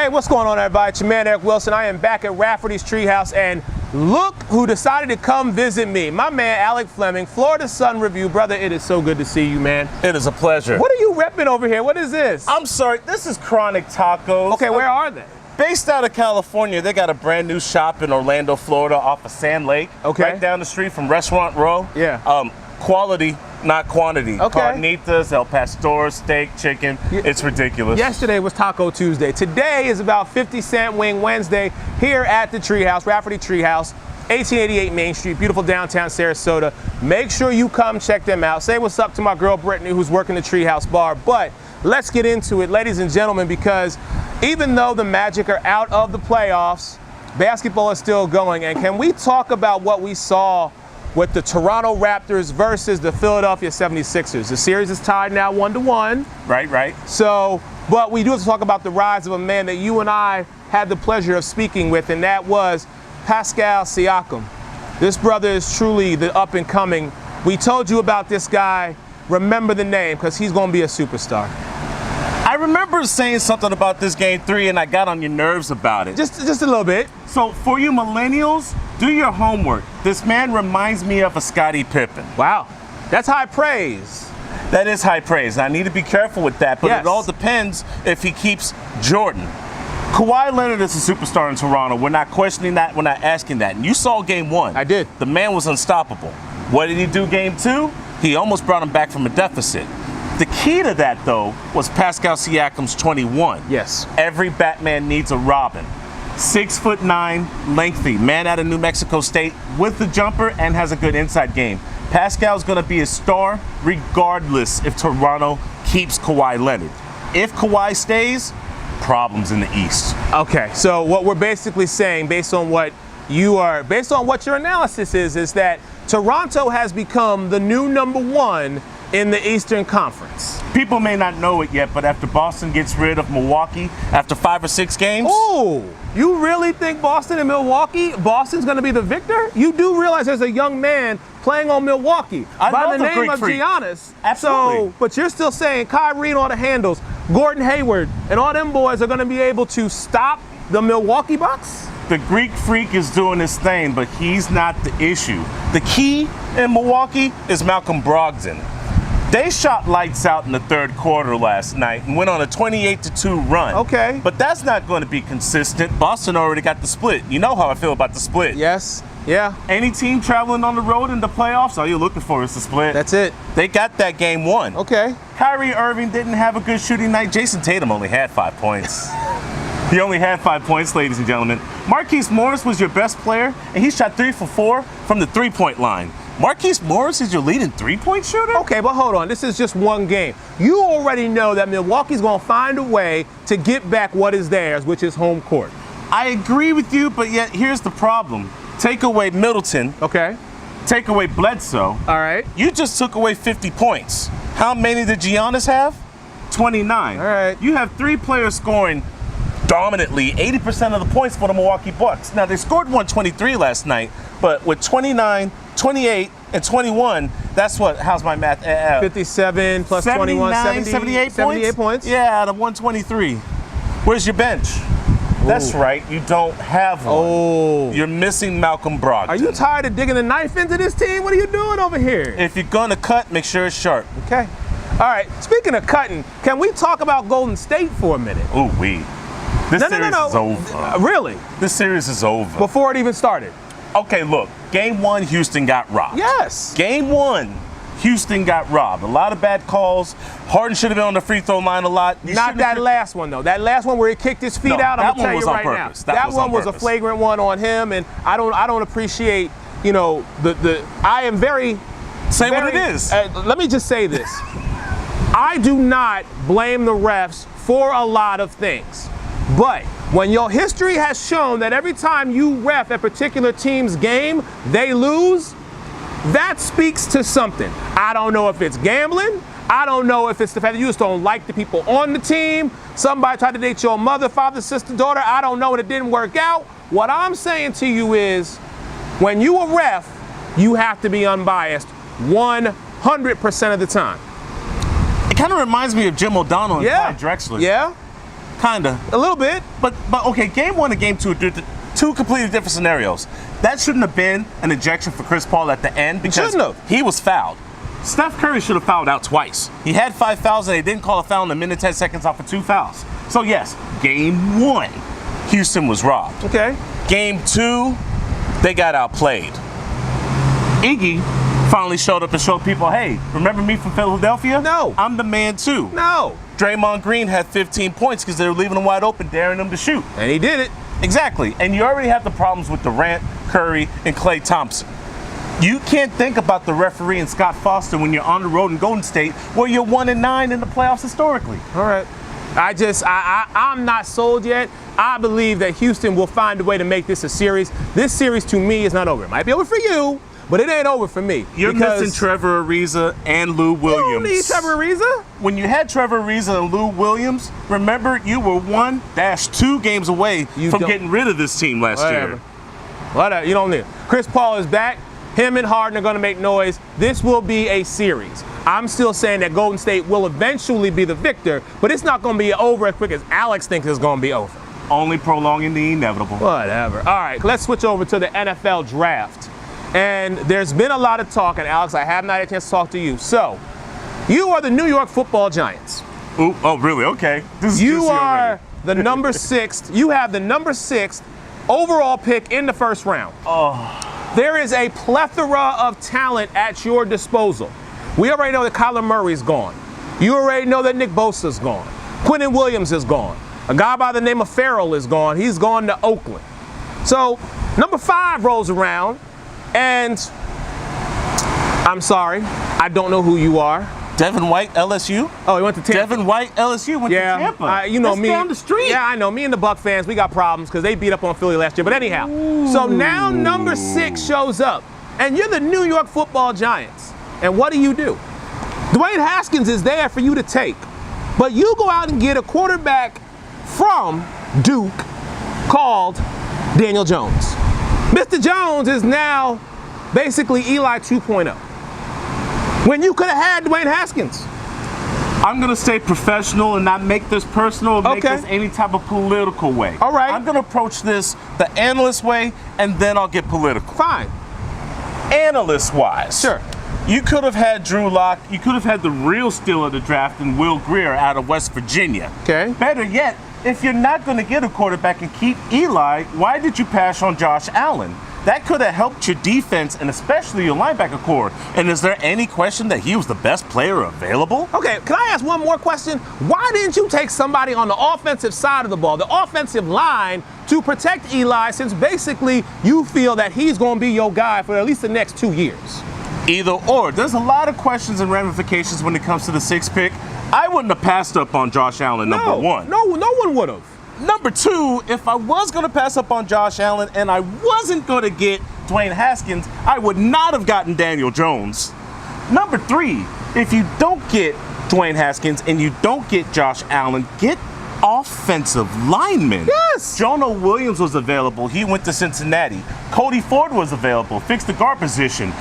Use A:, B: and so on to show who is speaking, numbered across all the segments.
A: Hey, what's going on, everybody? It's your man, Eric Wilson. I am back at Rafferty's Treehouse, and look who decided to come visit me. My man, Alec Fleming, Florida Sun Review. Brother, it is so good to see you, man.
B: It is a pleasure.
A: What are you repping over here? What is this?
B: I'm sorry, this is Chronic Tacos.
A: Okay, where are they?
B: Based out of California, they got a brand new shop in Orlando, Florida, off of Sand Lake.
A: Okay.
B: Right down the street from Restaurant Row.
A: Yeah.
B: Quality, not quantity.
A: Okay.
B: Carnitas, El Pastor, steak, chicken. It's ridiculous.
A: Yesterday was Taco Tuesday. Today is about 50-cent Wing Wednesday here at the Treehouse, Rafferty Treehouse, 1888 Main Street, beautiful downtown Sarasota. Make sure you come check them out. Say what's up to my girl Brittany, who's working the Treehouse bar. But let's get into it, ladies and gentlemen, because even though the Magic are out of the playoffs, basketball is still going. And can we talk about what we saw with the Toronto Raptors versus the Philadelphia 76ers? The series is tied now 1-1.
B: Right.
A: So, but we do have to talk about the rise of a man that you and I had the pleasure of speaking with, and that was Pascal Siakam. This brother is truly the up and coming. We told you about this guy. Remember the name, because he's going to be a superstar.
B: I remember saying something about this game 3, and I got on your nerves about it.
A: Just a little bit.
B: So for you millennials, do your homework. This man reminds me of a Scottie Pippen.
A: Wow, that's high praise.
B: That is high praise. I need to be careful with that, but
A: Yes.
B: It all depends if he keeps Jordan. Kawhi Leonard is a superstar in Toronto. We're not questioning that. We're not asking that. And you saw game 1.
A: I did.
B: The man was unstoppable. What did he do game 2? He almost brought him back from a deficit. The key to that, though, was Pascal Siakam's 21.
A: Yes.
B: Every Batman needs a Robin. 6'9", lengthy, man out of New Mexico State with the jumper and has a good inside game. Pascal's going to be a star regardless if Toronto keeps Kawhi Leonard. If Kawhi stays, problems in the East.
A: Okay, so what we're basically saying, based on what your analysis is that Toronto has become the new #1 in the Eastern Conference.
B: People may not know it yet, but after Boston gets rid of Milwaukee after 5 or 6 games.
A: Oh, you really think Boston and Milwaukee, Boston's going to be the victor? You do realize there's a young man playing on Milwaukee by the name of Giannis.
B: Absolutely.
A: So, but you're still saying Kyrie and all the handles, Gordon Hayward and all them boys are going to be able to stop the Milwaukee Bucks?
B: The Greek Freak is doing his thing, but he's not the issue. The key in Milwaukee is Malcolm Brogdon. They shot lights out in the third quarter last night and went on a 28-2 run.
A: Okay.
B: But that's not going to be consistent. Boston already got the split. You know how I feel about the split.
A: Yes. Yeah.
B: Any team traveling on the road in the playoffs, all you're looking for is the split.
A: That's it.
B: They got that game 1.
A: Okay.
B: Kyrie Irving didn't have a good shooting night. Jason Tatum only had 5 points. He only had 5 points, ladies and gentlemen. Marquise Morris was your best player, and he shot 3 for 4 from the three-point line. Marquise Morris is your leading three-point shooter?
A: Okay, but hold on. This is just one game. You already know that Milwaukee's going to find a way to get back what is theirs, which is home court.
B: I agree with you, but yet here's the problem. Take away Middleton.
A: Okay.
B: Take away Bledsoe.
A: All right.
B: You just took away 50 points. How many did Giannis have? 29.
A: All right.
B: You have 3 players scoring dominantly 80% of the points for the Milwaukee Bucks. Now, they scored 123 last night, but with 29, 28, and 21, that's what, how's my math?
A: 57 plus 21,
B: 78 points? Yeah, out of 123. Where's your bench? That's right, you don't have one.
A: Oh.
B: You're missing Malcolm Brogdon.
A: Are you tired of digging a knife into this team? What are you doing over here?
B: If you're gonna cut, make sure it's sharp.
A: Okay. All right, speaking of cutting, can we talk about Golden State for a minute?
B: Ooh, This series is over.
A: Really?
B: This series is over.
A: Before it even started?
B: Okay, look, game 1, Houston got robbed.
A: Yes.
B: Game 1, Houston got robbed. A lot of bad calls. Harden should have been on the free throw line a lot.
A: Not that last one, though. That last one where he kicked his feet out, I'm going to tell you right now. That one was a flagrant one on him, and I don't appreciate, I am very...
B: Say what it is.
A: Let me just say this. I do not blame the refs for a lot of things. But when your history has shown that every time you ref a particular team's game, they lose, that speaks to something. I don't know if it's gambling. I don't know if it's the fact that you just don't like the people on the team. Somebody tried to date your mother, father, sister, daughter. I don't know, and it didn't work out. What I'm saying to you is, when you a ref, you have to be unbiased 100% of the time.
B: It kind of reminds me of Jim O'Donnell and Clyde Drexler.
A: Yeah.
B: Kinda.
A: A little bit.
B: But okay, game 1 and game 2 are two completely different scenarios. That shouldn't have been an ejection for Chris Paul at the end because he was fouled. Steph Curry should have fouled out twice. He had 5 fouls and they didn't call a foul in a minute 10 seconds off of 2 fouls. So yes, game 1, Houston was robbed.
A: Okay.
B: Game 2, they got outplayed. Iggy finally showed up and showed people, hey, remember me from Philadelphia?
A: No.
B: I'm the man too.
A: No.
B: Draymond Green had 15 points because they were leaving him wide open, daring him to shoot.
A: And he did it.
B: Exactly. And you already have the problems with Durant, Curry, and Klay Thompson. You can't think about the referee and Scott Foster when you're on the road in Golden State where you're 1-9 in the playoffs historically.
A: All right. I'm not sold yet. I believe that Houston will find a way to make this a series. This series to me is not over. It might be over for you, but it ain't over for me.
B: You're missing Trevor Ariza and Lou Williams.
A: You don't need Trevor Ariza.
B: When you had Trevor Ariza and Lou Williams, remember you were 1-2 games away from getting rid of this team last year.
A: Whatever. You don't need it. Chris Paul is back. Him and Harden are going to make noise. This will be a series. I'm still saying that Golden State will eventually be the victor, but it's not going to be over as quick as Alex thinks it's going to be over.
B: Only prolonging the inevitable.
A: Whatever. All right, let's switch over to the NFL draft. And there's been a lot of talk, and Alex, I have not had a chance to talk to you. So, you are the New York Football Giants.
B: Ooh, oh, really? Okay.
A: You are the number 6th. You have the number 6th overall pick in the first round.
B: Oh.
A: There is a plethora of talent at your disposal. We already know that Kyler Murray's gone. You already know that Nick Bosa's gone. Quinnen Williams is gone. A guy by the name of Farrell is gone. He's gone to Oakland. So, number 5 rolls around, and I'm sorry, I don't know who you are.
B: Devin White, LSU?
A: Oh, he went to Tampa.
B: Devin White, LSU went to Tampa.
A: You know,
B: that's
A: me
B: down the street.
A: Yeah, I know. Me and the Buck fans, we got problems because they beat up on Philly last year. But anyhow, so now number 6 shows up, and you're the New York Football Giants. And what do? Dwayne Haskins is there for you to take, but you go out and get a quarterback from Duke called Daniel Jones. Mr. Jones is now basically Eli 2.0. When you could have had Dwayne Haskins.
B: I'm going to stay professional and not make this personal or make this any type of political way.
A: All right.
B: I'm going to approach this the analyst way, and then I'll get political.
A: Fine.
B: Analyst-wise.
A: Sure.
B: You could have had Drew Lock. You could have had the real steal of the draft in Will Grier out of West Virginia.
A: Okay.
B: Better yet, if you're not going to get a quarterback and keep Eli, why did you pass on Josh Allen? That could have helped your defense and especially your linebacker core. And is there any question that he was the best player available?
A: Okay, can I ask one more question? Why didn't you take somebody on the offensive side of the ball, the offensive line, to protect Eli, since basically you feel that he's going to be your guy for at least the next 2 years?
B: Either or. There's a lot of questions and ramifications when it comes to the 6th pick. I wouldn't have passed up on Josh Allen, number 1.
A: No one would have.
B: Number 2, if I was going to pass up on Josh Allen and I wasn't going to get Dwayne Haskins, I would not have gotten Daniel Jones. Number 3, if you don't get Dwayne Haskins and you don't get Josh Allen, get offensive linemen.
A: Yes.
B: Jonah Williams was available. He went to Cincinnati. Cody Ford was available. Fixed the guard position.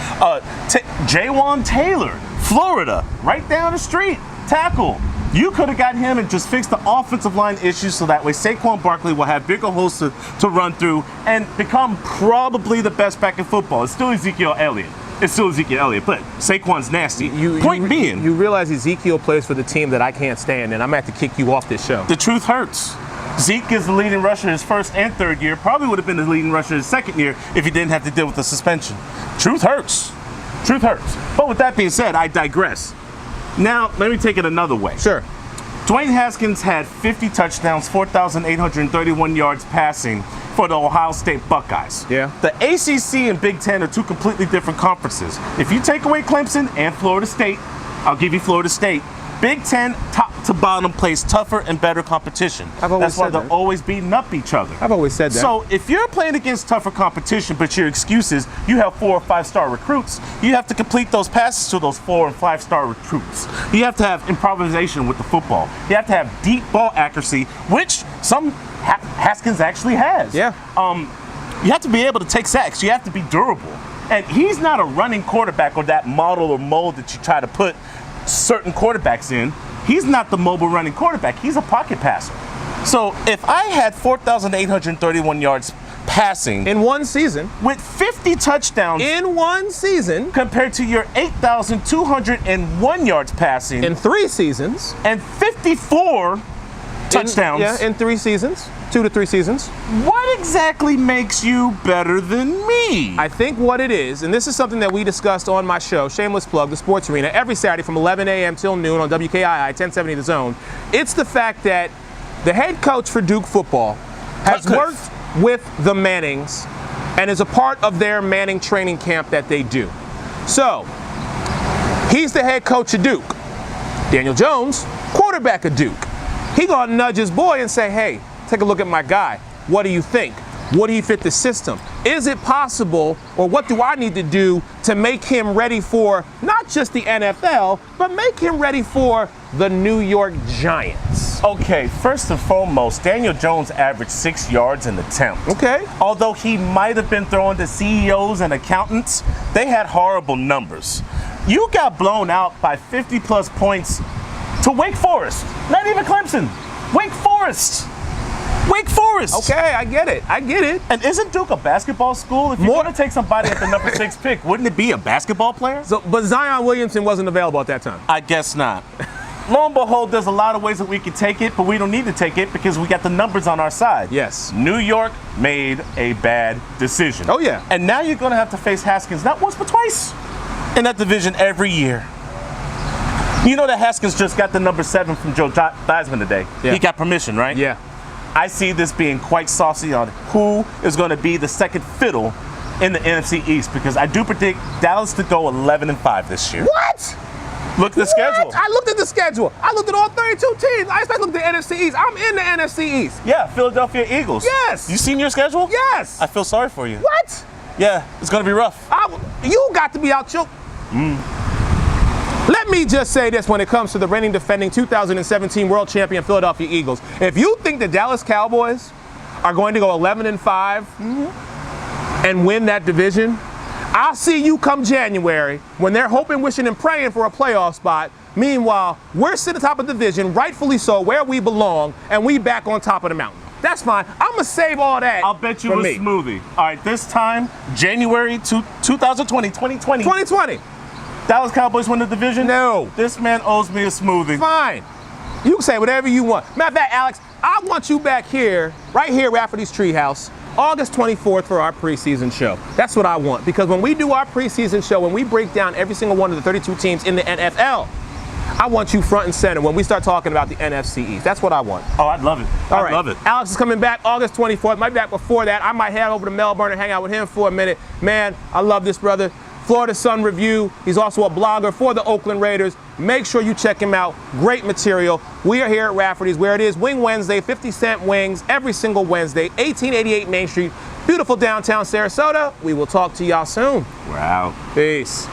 B: Jawan Taylor, Florida, right down the street. Tackle. You could have got him and just fixed the offensive line issues so that way Saquon Barkley will have bigger holes to run through and become probably the best back in football. It's still Ezekiel Elliott. But Saquon's nasty. Point being.
A: You realize Ezekiel plays for the team that I can't stand, and I'm going to have to kick you off this show.
B: The truth hurts. Zeke is the leading rusher his 1st and 3rd year. Probably would have been the leading rusher his 2nd year if he didn't have to deal with the suspension. Truth hurts. Truth hurts. But with that being said, I digress. Now, let me take it another way.
A: Sure.
B: Dwayne Haskins had 50 touchdowns, 4,831 yards passing for the Ohio State Buckeyes.
A: Yeah.
B: The ACC and Big Ten are 2 completely different conferences. If you take away Clemson and Florida State, I'll give you Florida State. Big Ten, top to bottom, plays tougher and better competition. That's why they're always beating up each other.
A: I've always said that.
B: So if you're playing against tougher competition, but your excuse is you have 4 or 5-star recruits, you have to complete those passes to those 4 and 5-star recruits. You have to have improvisation with the football. You have to have deep ball accuracy, which some Haskins actually has.
A: Yeah.
B: You have to be able to take sacks. You have to be durable. And he's not a running quarterback or that model or mold that you try to put certain quarterbacks in. He's not the mobile running quarterback. He's a pocket passer. So if I had 4,831 yards passing
A: In one season.
B: with 50 touchdowns
A: In one season.
B: compared to your 8,201 yards passing
A: In 3 seasons.
B: and 54 touchdowns,
A: In 3 seasons. 2 to 3 seasons.
B: what exactly makes you better than me?
A: I think what it is, and this is something that we discussed on my show, shameless plug, The Sports Arena, every Saturday from 11 a.m. till noon on WKII 1070 The Zone. It's the fact that the head coach for Duke football has worked with the Mannings and is a part of their Manning training camp that they do. So, he's the head coach of Duke. Daniel Jones, quarterback of Duke. He gonna nudge his boy and say, hey, take a look at my guy. What do you think? What do you fit the system? Is it possible, or what do I need to do to make him ready for not just the NFL, but make him ready for the New York Giants?
B: Okay, first and foremost, Daniel Jones averaged 6 yards an attempt.
A: Okay.
B: Although he might have been throwing to CEOs and accountants, they had horrible numbers. You got blown out by 50 plus points to Wake Forest. Not even Clemson. Wake Forest. Wake Forest.
A: Okay, I get it. I get it.
B: And isn't Duke a basketball school? If you want to take somebody at the number 6 pick, wouldn't it be a basketball player?
A: So, but Zion Williamson wasn't available at that time.
B: I guess not. Lo and behold, there's a lot of ways that we could take it, but we don't need to take it because we got the numbers on our side.
A: Yes.
B: New York made a bad decision.
A: Oh, yeah.
B: And now you're going to have to face Haskins not once but twice in that division every year. You know that Haskins just got the number 7 from Joe Theismann today.
A: Yeah.
B: He got permission, right?
A: Yeah.
B: I see this being quite saucy on who is going to be the second fiddle in the NFC East because I do predict Dallas to go 11-5 this year.
A: What?
B: Look at the schedule.
A: I looked at the schedule. I looked at all 32 teams. I expect to look at the NFC East. I'm in the NFC East.
B: Yeah, Philadelphia Eagles.
A: Yes.
B: You seen your schedule?
A: Yes.
B: I feel sorry for you.
A: What?
B: Yeah, it's going to be rough.
A: You got to be out your... Let me just say this when it comes to the reigning defending 2017 world champion Philadelphia Eagles. If you think the Dallas Cowboys are going to go 11-5 and win that division, I'll see you come January when they're hoping, wishing, and praying for a playoff spot. Meanwhile, we're sitting atop of the division, rightfully so, where we belong, and we back on top of the mountain. That's fine. I'm going to save all that.
B: I'll bet you a smoothie. All right, this time, January 2020. Dallas Cowboys win the division?
A: No.
B: This man owes me a smoothie.
A: Fine. You can say whatever you want. Matter of fact, Alex, I want you back here, right here, Rafferty's Treehouse, August 24th for our preseason show. That's what I want. Because when we do our preseason show, when we break down every single one of the 32 teams in the NFL, I want you front and center when we start talking about the NFC East. That's what I want.
B: Oh, I'd love it. I'd love it.
A: Alex is coming back August 24th. Might be back before that. I might head over to Melbourne and hang out with him for a minute. Man, I love this brother. Florida Sun Review. He's also a blogger for the Oakland Raiders. Make sure you check him out. Great material. We are here at Rafferty's, where it is Wing Wednesday, 50-cent wings every single Wednesday, 1888 Main Street, beautiful downtown Sarasota. We will talk to y'all soon.
B: We're out.
A: Peace.